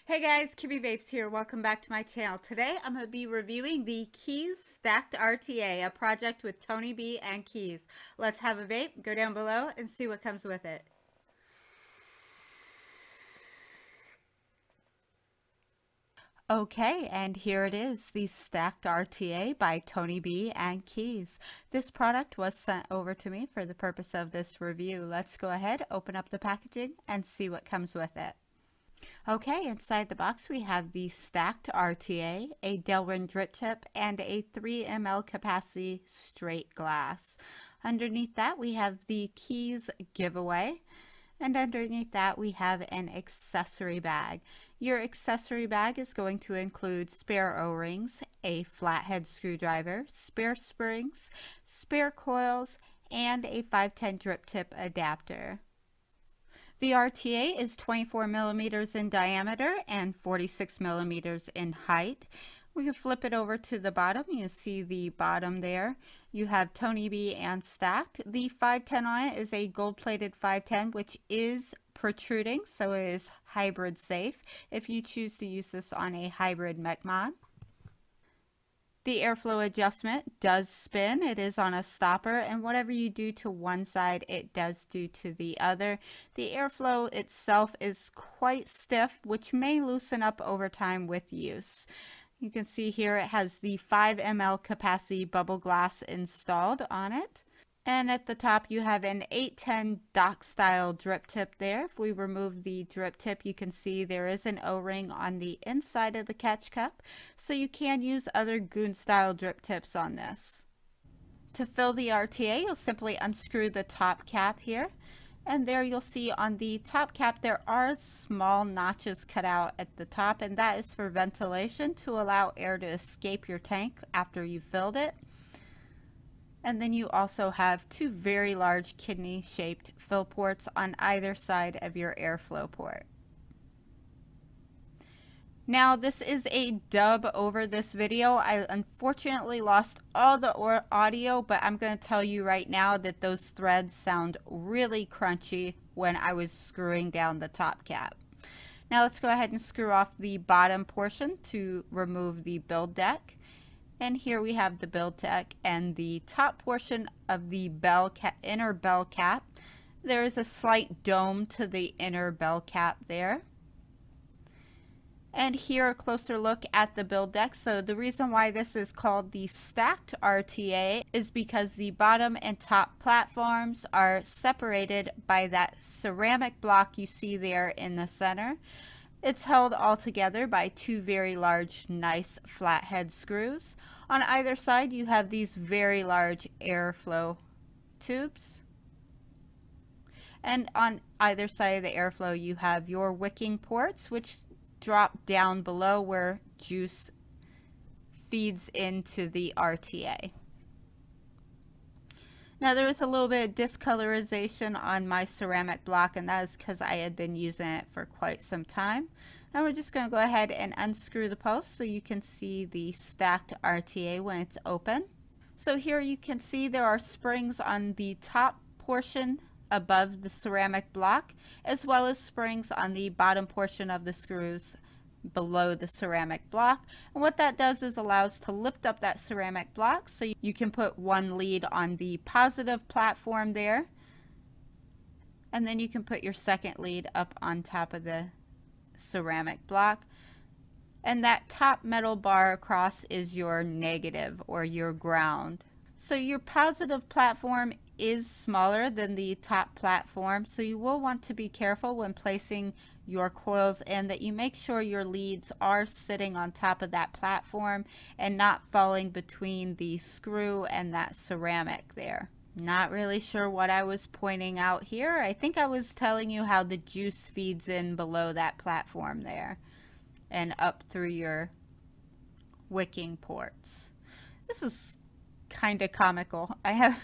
Hey guys, Kimmy Vapes here. Welcome back to my channel. Today I'm going to be reviewing the Kaees Stacked RTA, a project with Tony B and Kaees. Let's have a vape, go down below, and see what comes with it. Okay, and here it is, the Stacked RTA by Tony B and Kaees. This product was sent over to me for the purpose of this review. Let's go ahead, open up the packaging, and see what comes with it. Okay, inside the box we have the Stacked RTA, a Delrin drip tip, and a 3 ml capacity straight glass. Underneath that we have the Kaees giveaway, and underneath that we have an accessory bag. Your accessory bag is going to include spare O-rings, a flathead screwdriver, spare springs, spare coils, and a 510 drip tip adapter. The RTA is 24 millimeters in diameter and 46 millimeters in height. We can flip it over to the bottom. You see the bottom there. You have Tony B and Stacked. The 510 on it is a gold-plated 510, which is protruding, so it is hybrid safe if you choose to use this on a hybrid mech mod. The airflow adjustment does spin. It is on a stopper, and whatever you do to one side, it does do to the other. The airflow itself is quite stiff, which may loosen up over time with use. You can see here it has the 5 ml capacity bubble glass installed on it. And at the top you have an 810 dock style drip tip there. If we remove the drip tip, you can see there is an O-ring on the inside of the catch cup, so you can use other goon style drip tips on this. To fill the RTA, you'll simply unscrew the top cap here, and there you'll see on the top cap there are small notches cut out at the top, and that is for ventilation to allow air to escape your tank after you've filled it. And then you also have two very large kidney shaped fill ports on either side of your airflow port. Now this is a dub over this video. I unfortunately lost all the audio, but I'm going to tell you right now that those threads sound really crunchy when I was screwing down the top cap. Now let's go ahead and screw off the bottom portion to remove the build deck. And here we have the build deck and the top portion of the inner bell cap. There is a slight dome to the inner bell cap there. And here a closer look at the build deck. So the reason why this is called the Stacked RTA is because the bottom and top platforms are separated by that ceramic block you see there in the center. It's held all together by two very large, nice flathead screws. On either side, you have these very large airflow tubes. And on either side of the airflow, you have your wicking ports, which drop down below where juice feeds into the RTA. Now there is a little bit of discolorization on my ceramic block, and that is because I had been using it for quite some time. Now we're just going to go ahead and unscrew the post so you can see the Stacked RTA when it's open. So here you can see there are springs on the top portion above the ceramic block, as well as springs on the bottom portion of the screws below the ceramic block. And what that does is allows to lift up that ceramic block so you can put one lead on the positive platform there, and then you can put your second lead up on top of the ceramic block, and that top metal bar across is your negative or your ground. So your positive platform is smaller than the top platform, so you will want to be careful when placing your coils in that you make sure your leads are sitting on top of that platform and not falling between the screw and that ceramic there. Not really sure what I was pointing out here. I think I was telling you how the juice feeds in below that platform there and up through your wicking ports. This is kind of comical. I have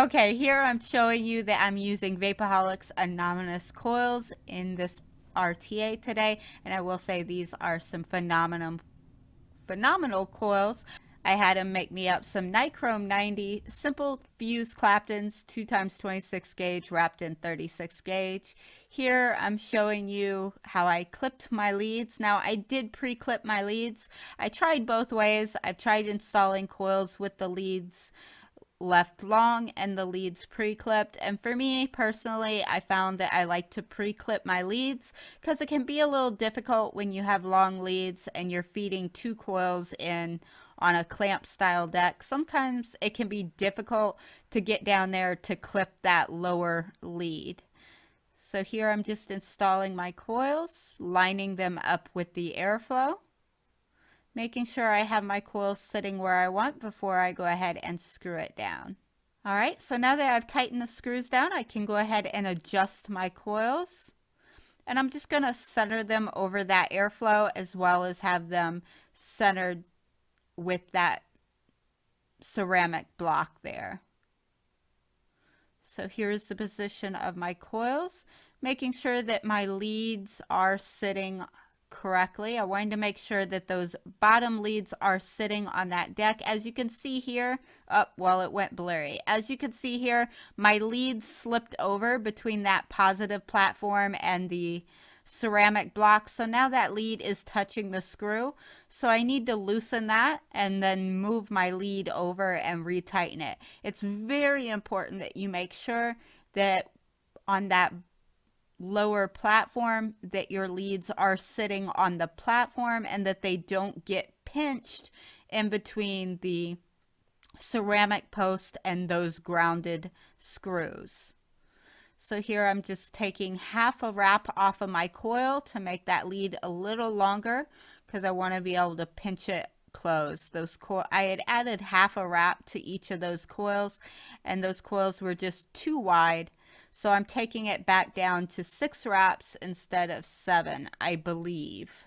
okay, here I'm showing you that I'm using Vapoholic's Anonymous coils in this RTA today, and I will say these are some phenomenal coils. I had him make me up some Nichrome 90 simple fused Claptons, 2x26 gauge wrapped in 36 gauge. Here I'm showing you how I clipped my leads. Now I did pre-clip my leads. I tried both ways. I've tried installing coils with the leads left long and the leads pre-clipped, and for me personally, I found that I like to pre-clip my leads because it can be a little difficult when you have long leads and you're feeding two coils in on a clamp style deck. Sometimes it can be difficult to get down there to clip that lower lead. So here I'm just installing my coils, lining them up with the airflow, making sure I have my coils sitting where I want before I go ahead and screw it down. All right, so now that I've tightened the screws down, I can go ahead and adjust my coils. And I'm just going to center them over that airflow as well as have them centered with that ceramic block there. So here's the position of my coils, making sure that my leads are sitting correctly. I wanted to make sure that those bottom leads are sitting on that deck. As you can see here, well, it went blurry. As you can see here, my leads slipped over between that positive platform and the ceramic block. So now that lead is touching the screw. So I need to loosen that and then move my lead over and retighten it. It's very important that you make sure that on that lower platform that your leads are sitting on the platform and that they don't get pinched in between the ceramic post and those grounded screws. So here I'm just taking half a wrap off of my coil to make that lead a little longer because I want to be able to pinch it close. I had added half a wrap to each of those coils, and those coils were just too wide. So I'm taking it back down to 6 wraps instead of 7, I believe.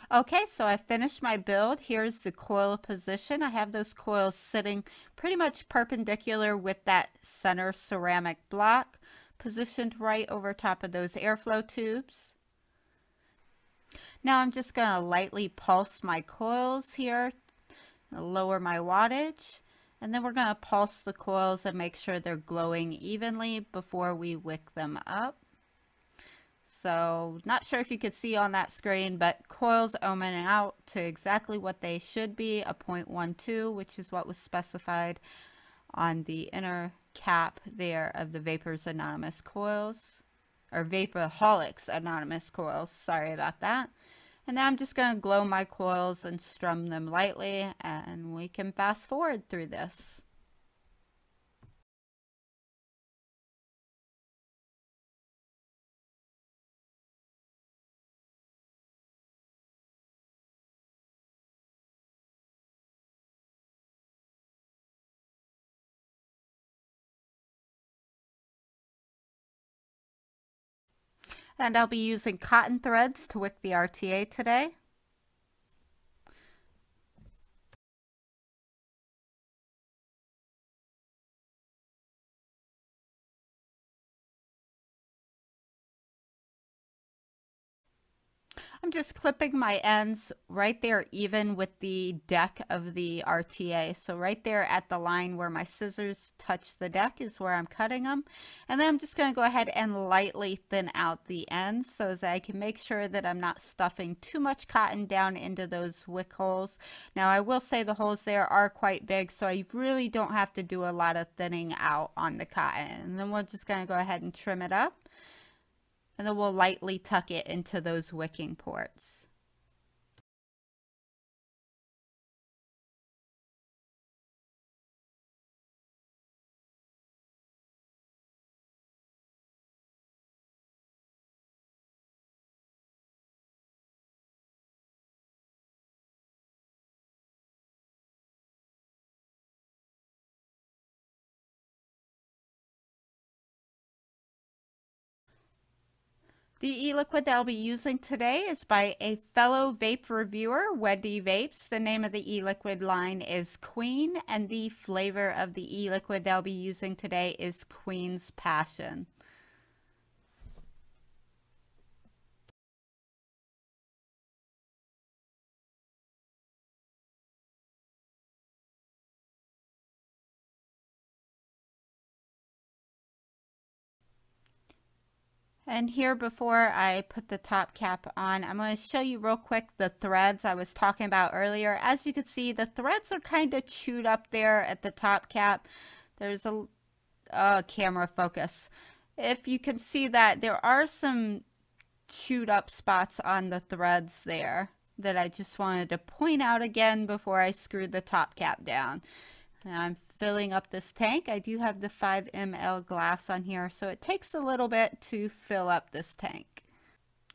Okay, so I finished my build. Here's the coil position. I have those coils sitting pretty much perpendicular with that center ceramic block, positioned right over top of those airflow tubes. Now I'm just going to lightly pulse my coils here, lower my wattage, and then we're going to pulse the coils and make sure they're glowing evenly before we wick them up. So not sure if you could see on that screen, but coils ohming out to exactly what they should be, a 0.12, which is what was specified on the inner cap there of the Vapors Anonymous coils, or Vaporaholics Anonymous coils, sorry about that. And now I'm just going to glow my coils and strum them lightly, and we can fast forward through this. And I'll be using cotton threads to wick the RTA today. I'm just clipping my ends right there even with the deck of the RTA. So right there at the line where my scissors touch the deck is where I'm cutting them. And then I'm just going to go ahead and lightly thin out the ends so that I can make sure that I'm not stuffing too much cotton down into those wick holes. Now I will say the holes there are quite big, so I really don't have to do a lot of thinning out on the cotton. And then we're just going to go ahead and trim it up. And then we'll lightly tuck it into those wicking ports. The e-liquid that I'll be using today is by a fellow vape reviewer, Wendy Vapes. The name of the e-liquid line is Queen, and the flavor of the e-liquid that I'll be using today is Queen's Passion. And here, before I put the top cap on, I'm going to show you real quick the threads I was talking about earlier. As you can see, the threads are kind of chewed up there at the top cap. There's a camera focus. If you can see that, there are some chewed up spots on the threads there that I just wanted to point out again before I screwed the top cap down. Now I'm filling up this tank. I do have the 5 ml glass on here, so it takes a little bit to fill up this tank.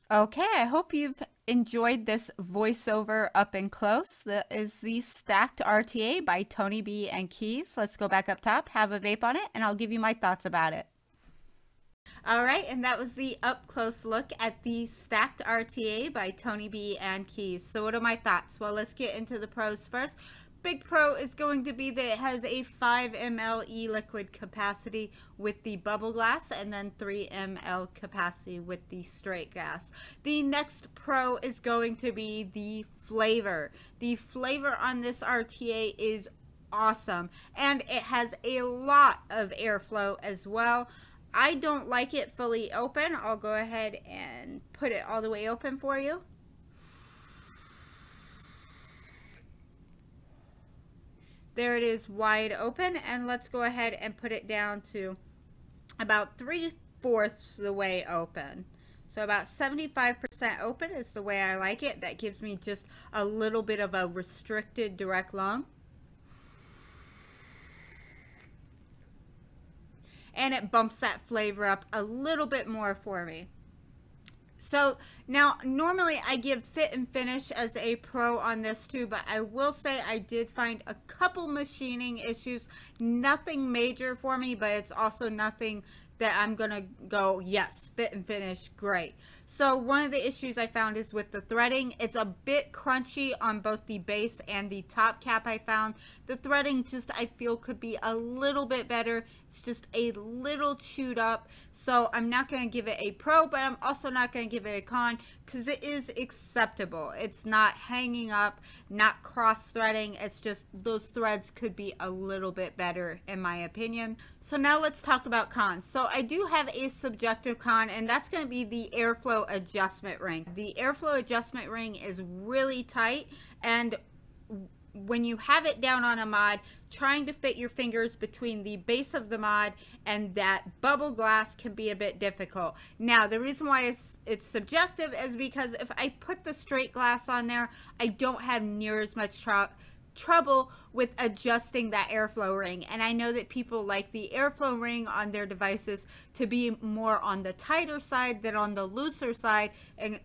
Okay, I hope you've enjoyed this voiceover up and close. That is the Stacked RTA by Tony B and Kaees. Let's go back up top, have a vape on it, and I'll give you my thoughts about it. Alright, and that was the up close look at the Stacked RTA by Tony B and Kaees. So what are my thoughts? Well, let's get into the pros first. Big pro is going to be that it has a 5 ml e-liquid capacity with the bubble glass and then 3 ml capacity with the straight glass. The next pro is going to be the flavor. The flavor on this RTA is awesome, and it has a lot of airflow as well. I don't like it fully open. I'll go ahead and put it all the way open for you. There it is, wide open, and let's go ahead and put it down to about 3/4 the way open. So about 75% open is the way I like it. That gives me just a little bit of a restricted direct lung. And it bumps that flavor up a little bit more for me. So now normally I give fit and finish as a pro on this too, but I will say I did find a couple machining issues. Nothing major for me, but it's also nothing that I'm gonna go, yes, fit and finish, great. So one of the issues I found is with the threading. It's a bit crunchy on both the base and the top cap. I found the threading just, I feel, could be a little bit better. It's just a little chewed up. So I'm not going to give it a pro, but I'm also not going to give it a con because it is acceptable. It's not hanging up, not cross threading. It's just those threads could be a little bit better in my opinion. So now let's talk about cons. So I do have a subjective con, and that's going to be the airflow adjustment ring. The airflow adjustment ring is really tight, and when you have it down on a mod, trying to fit your fingers between the base of the mod and that bubble glass can be a bit difficult. Now, the reason why it's subjective is because if I put the straight glass on there, I don't have near as much trouble with adjusting that airflow ring. And I know that people like the airflow ring on their devices to be more on the tighter side than on the looser side, and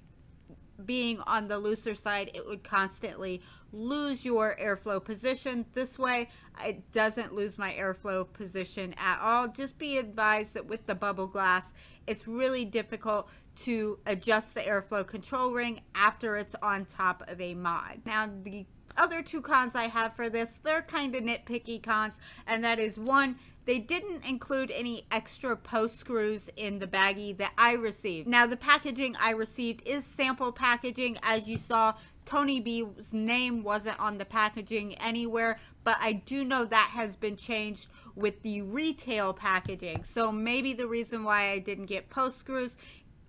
being on the looser side, it would constantly lose your airflow position. This way, it doesn't lose my airflow position at all. Just be advised that with the bubble glass, it's really difficult to adjust the airflow control ring after it's on top of a mod. Now, the other two cons I have for this, they're kind of nitpicky cons, and that is one, they didn't include any extra post screws in the baggie that I received. Now, the packaging I received is sample packaging. As you saw, Tony B's name wasn't on the packaging anywhere, but I do know that has been changed with the retail packaging. So maybe the reason why I didn't get post screws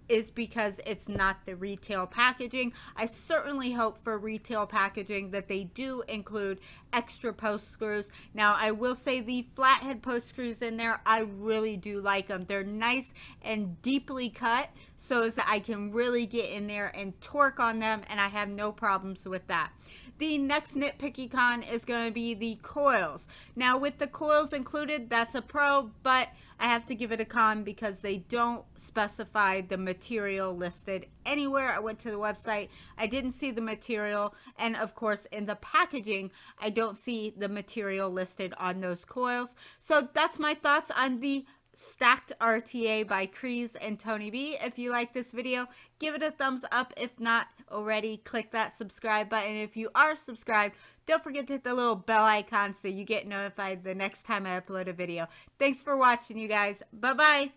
is because it's not the retail packaging. I certainly hope for retail packaging that they do include extra post screws. Now, I will say the flathead post screws in there, I really do like them. They're nice and deeply cut so that I can really get in there and torque on them, and I have no problems with that. The next nitpicky con is going to be the coils. Now, with the coils included, that's a pro, but I have to give it a con because they don't specify the material listed anywhere. I went to the website, I didn't see the material, and of course in the packaging I don't see the material listed on those coils. So that's my thoughts on the Stacked RTA by Kaees and Tony B. If you like this video, give it a thumbs up. If not already, click that subscribe button. If you are subscribed, don't forget to hit the little bell icon so you get notified the next time I upload a video. Thanks for watching, you guys. Bye-bye.